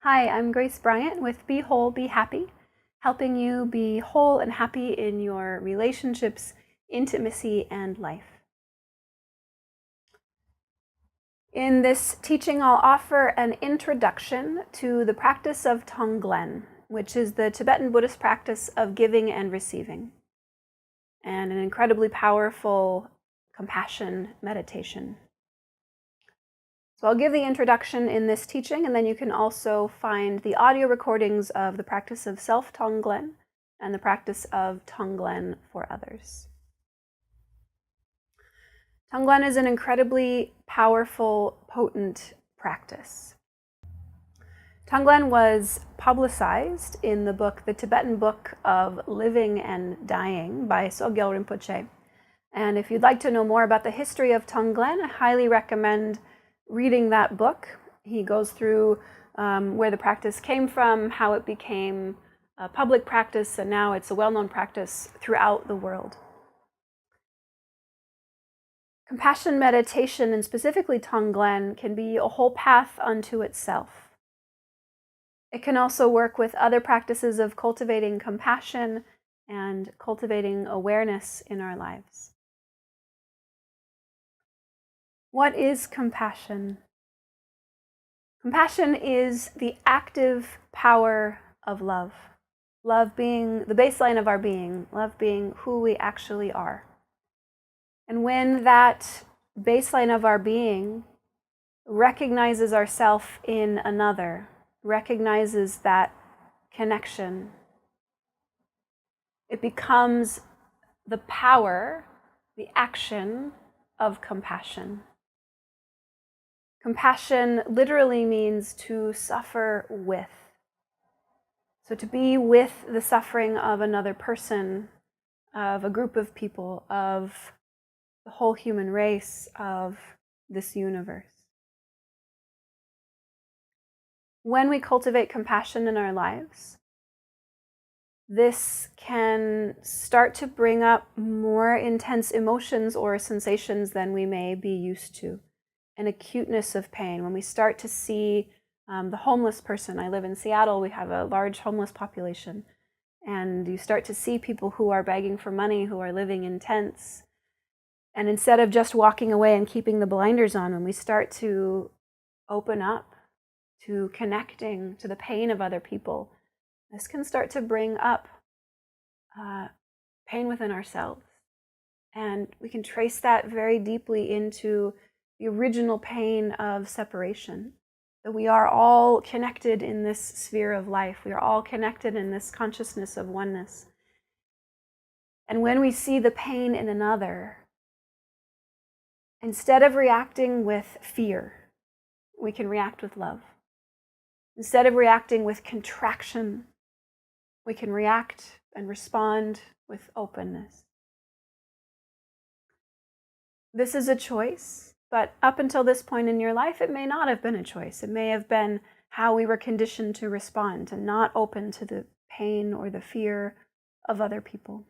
Hi, I'm Grace Bryant with Be Whole, Be Happy, helping you be whole and happy in your relationships, intimacy, and life. In this teaching, I'll offer an introduction to the practice of Tonglen, which is the Tibetan Buddhist practice of giving and receiving, and an incredibly powerful compassion meditation. So I'll give the introduction in this teaching, and then you can also find the audio recordings of the practice of self-Tonglen and the practice of Tonglen for others. Tonglen is an incredibly powerful, potent practice. Tonglen was publicized in the book, the Tibetan Book of Living and Dying by Sogyal Rinpoche. And if you'd like to know more about the history of Tonglen, I highly recommend reading that book. He goes through where the practice came from, how it became a public practice, and now it's a well-known practice throughout the world. Compassion meditation, and specifically Tonglen, can be a whole path unto itself. It can also work with other practices of cultivating compassion and cultivating awareness in our lives. What is compassion? Compassion is the active power of love. Love being the baseline of our being, love being who we actually are. And when that baseline of our being recognizes ourselves in another, recognizes that connection, it becomes the power, the action of compassion. Compassion literally means to suffer with. So to be with the suffering of another person, of a group of people, of the whole human race, of this universe. When we cultivate compassion in our lives, this can start to bring up more intense emotions or sensations than we may be used to. An acuteness of pain. When we start to see the homeless person, I live in Seattle, we have a large homeless population, and you start to see people who are begging for money, who are living in tents. And instead of just walking away and keeping the blinders on, when we start to open up to connecting to the pain of other people, this can start to bring up pain within ourselves. And we can trace that very deeply into the original pain of separation. That we are all connected in this sphere of life. We are all connected in this consciousness of oneness. And when we see the pain in another, instead of reacting with fear, we can react with love. Instead of reacting with contraction, we can react and respond with openness. This is a choice. But up until this point in your life, it may not have been a choice. It may have been how we were conditioned to respond, and not open to the pain or the fear of other people.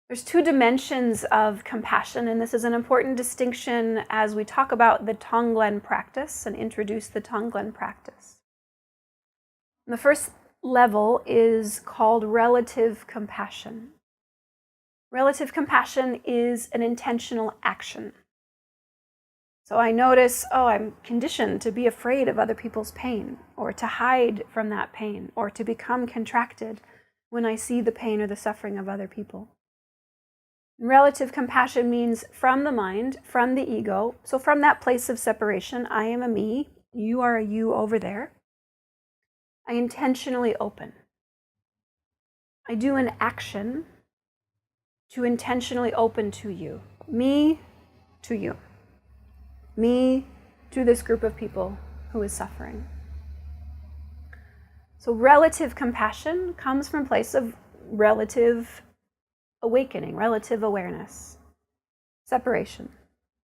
There's two dimensions of compassion, and this is an important distinction as we talk about the Tonglen practice and introduce the Tonglen practice. The first level is called relative compassion. Relative compassion is an intentional action. So I notice, I'm conditioned to be afraid of other people's pain, or to hide from that pain, or to become contracted when I see the pain or the suffering of other people. Relative compassion means from the mind, from the ego, so from that place of separation, I am a me, you are a you over there. I intentionally open. I do an action to intentionally open to you. Me to you. Me to this group of people who is suffering. So relative compassion comes from a place of relative awakening, relative awareness, separation,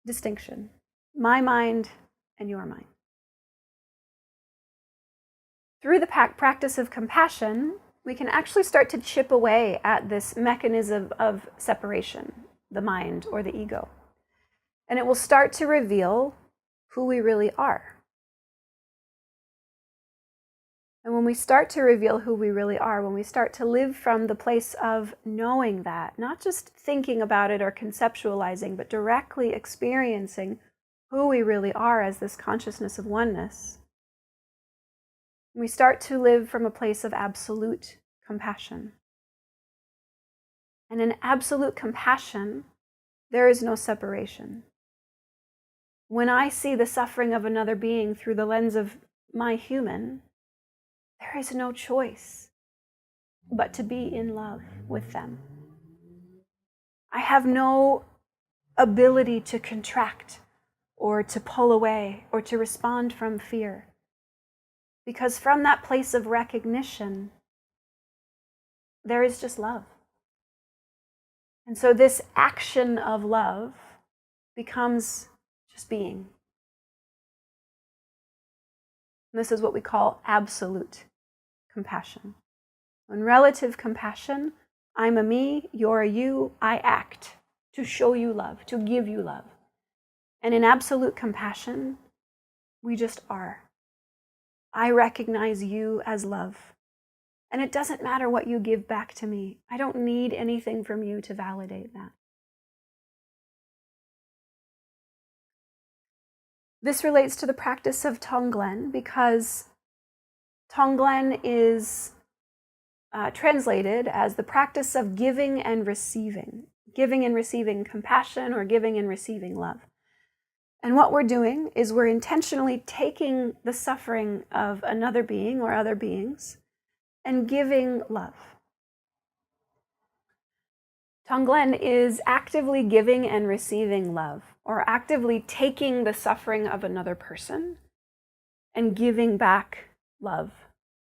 distinction. My mind and your mind. Through the practice of compassion, we can actually start to chip away at this mechanism of separation, the mind or the ego. And it will start to reveal who we really are. And when we start to reveal who we really are, when we start to live from the place of knowing that, not just thinking about it or conceptualizing, but directly experiencing who we really are as this consciousness of oneness, we start to live from a place of absolute compassion. And in absolute compassion, there is no separation. When I see the suffering of another being through the lens of my human, there is no choice but to be in love with them. I have no ability to contract or to pull away or to respond from fear. Because from that place of recognition, there is just love. And so this action of love becomes just being. And this is what we call absolute compassion. In relative compassion, I'm a me, you're a you, I act to show you love, to give you love. And in absolute compassion, we just are. I recognize you as love. And it doesn't matter what you give back to me. I don't need anything from you to validate that. This relates to the practice of Tonglen because Tonglen is translated as the practice of giving and receiving compassion or giving and receiving love. And what we're doing is we're intentionally taking the suffering of another being or other beings and giving love. Tonglen is actively giving and receiving love, or actively taking the suffering of another person and giving back love,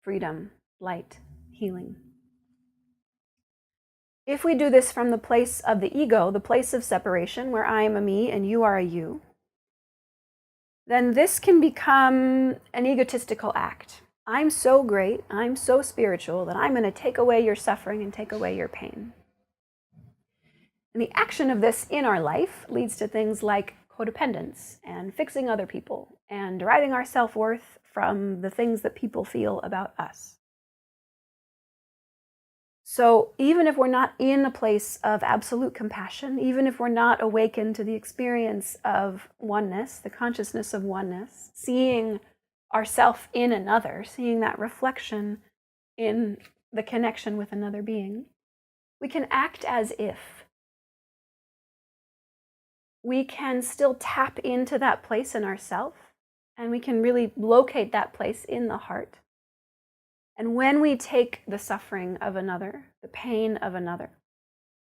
freedom, light, healing. If we do this from the place of the ego, the place of separation, where I am a me and you are a you, then this can become an egotistical act. I'm so great, I'm so spiritual that I'm going to take away your suffering and take away your pain. And the action of this in our life leads to things like codependence and fixing other people and deriving our self-worth from the things that people feel about us. So even if we're not in a place of absolute compassion, even if we're not awakened to the experience of oneness, the consciousness of oneness, seeing ourself in another, seeing that reflection in the connection with another being, we can act as if. We can still tap into that place in ourself, and we can really locate that place in the heart. And when we take the suffering of another, the pain of another,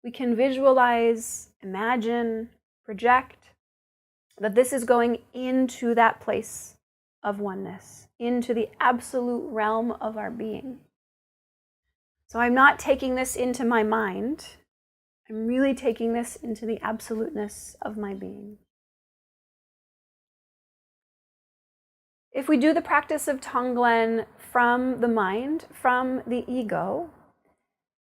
we can visualize, imagine, project that this is going into that place of oneness, into the absolute realm of our being. So I'm not taking this into my mind. I'm really taking this into the absoluteness of my being. If we do the practice of Tonglen from the mind, from the ego,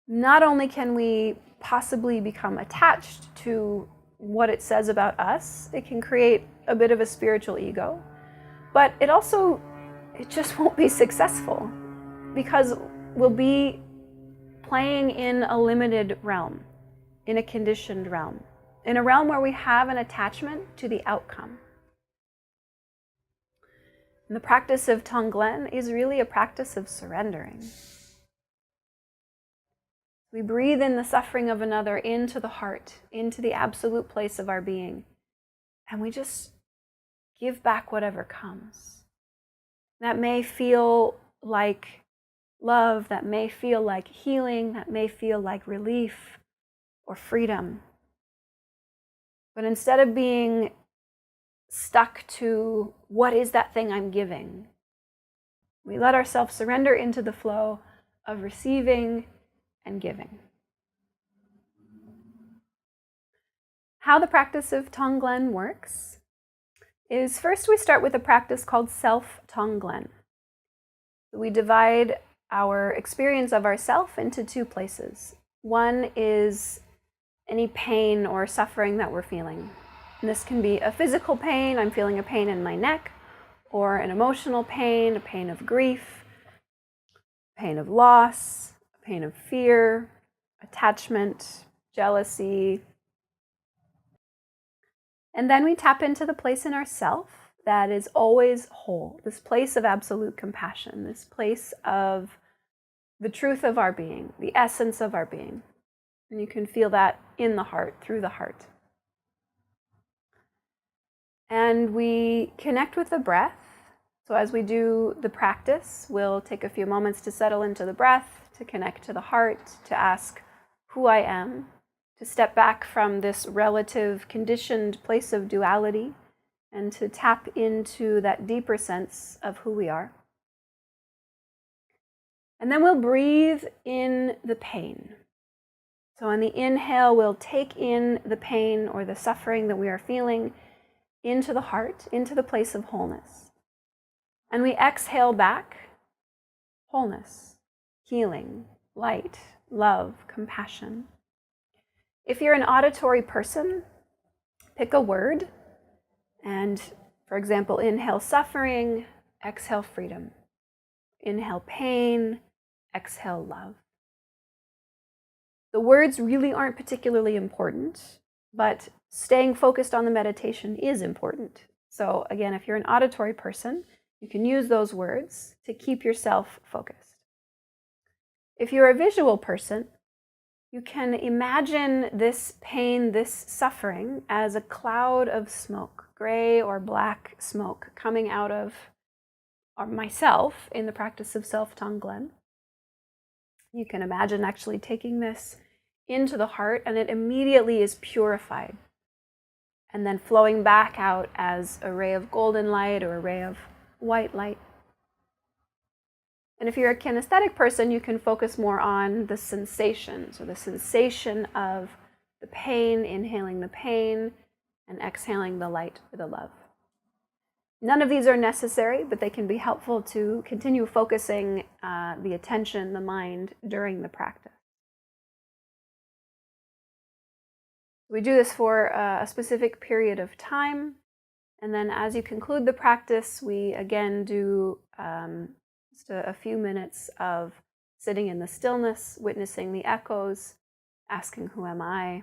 not only can we possibly become attached to what it says about us, it can create a bit of a spiritual ego, but it just won't be successful because we'll be playing in a limited realm, in a conditioned realm, in a realm where we have an attachment to the outcome. And the practice of Tonglen is really a practice of surrendering. We breathe in the suffering of another into the heart, into the absolute place of our being, and we just give back whatever comes. That may feel like love, that may feel like healing, that may feel like relief or freedom. But instead of being stuck to what is that thing I'm giving, we let ourselves surrender into the flow of receiving and giving. How the practice of Tonglen works is first we start with a practice called self-Tonglen. We divide our experience of ourself into two places. One is any pain or suffering that we're feeling. And this can be a physical pain, I'm feeling a pain in my neck, or an emotional pain, a pain of grief, pain of loss, a pain of fear, attachment, jealousy. And then we tap into the place in ourself that is always whole, this place of absolute compassion, this place of the truth of our being, the essence of our being. And you can feel that in the heart, through the heart. And we connect with the breath. So as we do the practice, we'll take a few moments to settle into the breath, to connect to the heart, to ask who I am, to step back from this relative conditioned place of duality, and to tap into that deeper sense of who we are. And then we'll breathe in the pain. So on the inhale, we'll take in the pain or the suffering that we are feeling into the heart, into the place of wholeness. And we exhale back wholeness, healing, light, love, compassion. If you're an auditory person, pick a word and, for example, inhale suffering, exhale freedom. Inhale pain, exhale love. The words really aren't particularly important, but staying focused on the meditation is important. So again, if you're an auditory person, you can use those words to keep yourself focused. If you're a visual person, you can imagine this pain, this suffering, as a cloud of smoke, gray or black smoke coming out of myself in the practice of self-Tonglen. You can imagine actually taking this into the heart, and it immediately is purified, and then flowing back out as a ray of golden light or a ray of white light. And if you're a kinesthetic person, you can focus more on the sensation. So the sensation of the pain, inhaling the pain, and exhaling the light or the love. None of these are necessary, but they can be helpful to continue focusing the attention, the mind, during the practice. We do this for a specific period of time, and then as you conclude the practice, we again do just a few minutes of sitting in the stillness, witnessing the echoes, asking who am I,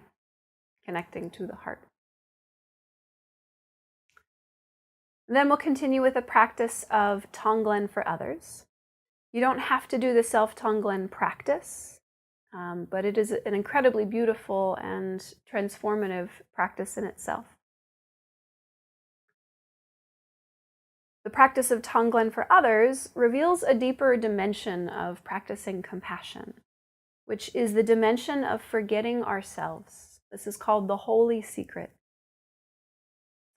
connecting to the heart. Then we'll continue with a practice of Tonglen for others. You don't have to do the self-Tonglen practice, but it is an incredibly beautiful and transformative practice in itself. The practice of Tonglen for others reveals a deeper dimension of practicing compassion, which is the dimension of forgetting ourselves. This is called the holy secret.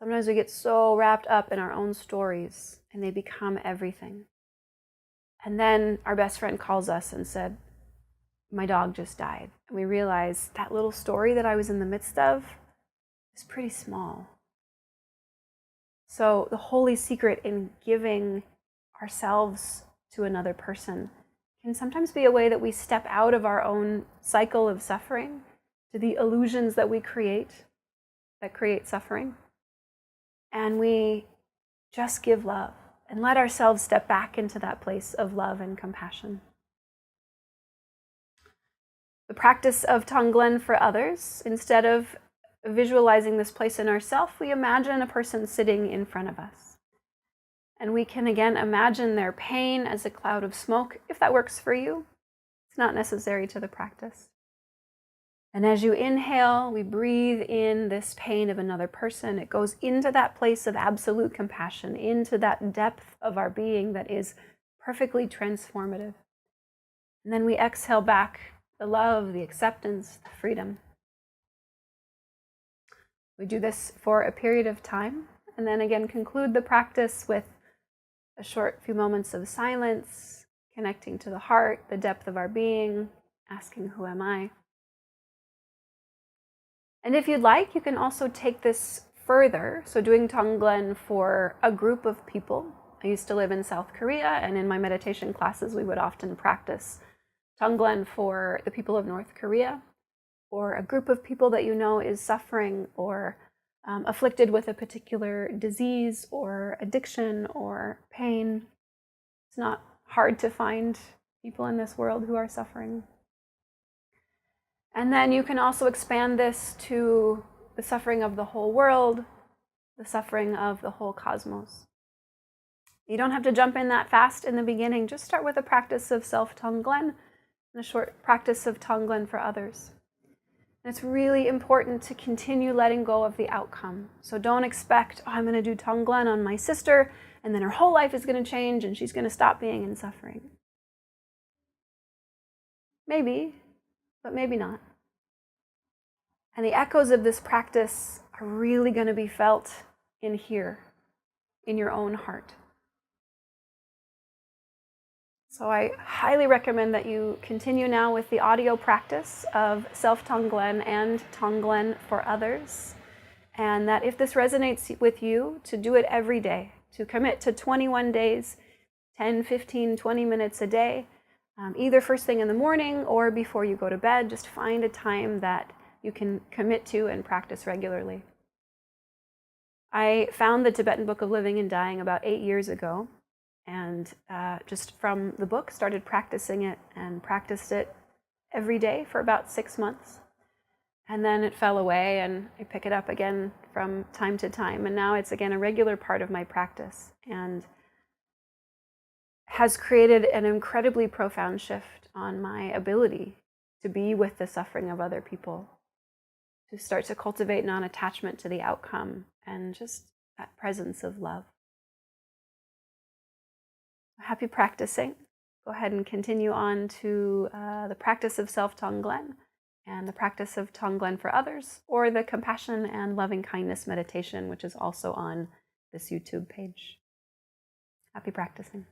Sometimes we get so wrapped up in our own stories and they become everything. And then our best friend calls us and said, my dog just died. And we realize that little story that I was in the midst of is pretty small. So the holy secret in giving ourselves to another person can sometimes be a way that we step out of our own cycle of suffering to the illusions that we create that create suffering. And we just give love and let ourselves step back into that place of love and compassion. The practice of Tonglen for others, instead of visualizing this place in ourselves, we imagine a person sitting in front of us. And we can again imagine their pain as a cloud of smoke, if that works for you. It's not necessary to the practice. And as you inhale, we breathe in this pain of another person. It goes into that place of absolute compassion, into that depth of our being that is perfectly transformative. And then we exhale back the love, the acceptance, the freedom. We do this for a period of time, and then again conclude the practice with a short few moments of silence, connecting to the heart, the depth of our being, asking, who am I? And if you'd like, you can also take this further. So doing Tonglen for a group of people. I used to live in South Korea, and in my meditation classes, we would often practice Tonglen for the people of North Korea, or a group of people that you know is suffering, or afflicted with a particular disease or addiction or pain. It's not hard to find people in this world who are suffering. And then you can also expand this to the suffering of the whole world, the suffering of the whole cosmos. You don't have to jump in that fast in the beginning. Just start with a practice of self-Tonglen and a short practice of Tonglen for others. And it's really important to continue letting go of the outcome. So don't expect, I'm going to do Tonglen on my sister, and then her whole life is going to change and she's going to stop being in suffering. Maybe, but maybe not. And the echoes of this practice are really going to be felt in here, in your own heart. So I highly recommend that you continue now with the audio practice of self-Tonglen and Tonglen for others. And that if this resonates with you, to do it every day, to commit to 21 days, 10, 15, 20 minutes a day, either first thing in the morning or before you go to bed. Just find a time that you can commit to and practice regularly. I found the Tibetan Book of Living and Dying about 8 years ago, and just from the book started practicing it and practiced it every day for about 6 months. And then it fell away and I pick it up again from time to time. And now it's again a regular part of my practice and has created an incredibly profound shift on my ability to be with the suffering of other people, to start to cultivate non-attachment to the outcome and just that presence of love. Happy practicing. Go ahead and continue on to the practice of self-Tonglen and the practice of Tonglen for others, or the compassion and loving kindness meditation, which is also on this YouTube page. Happy practicing.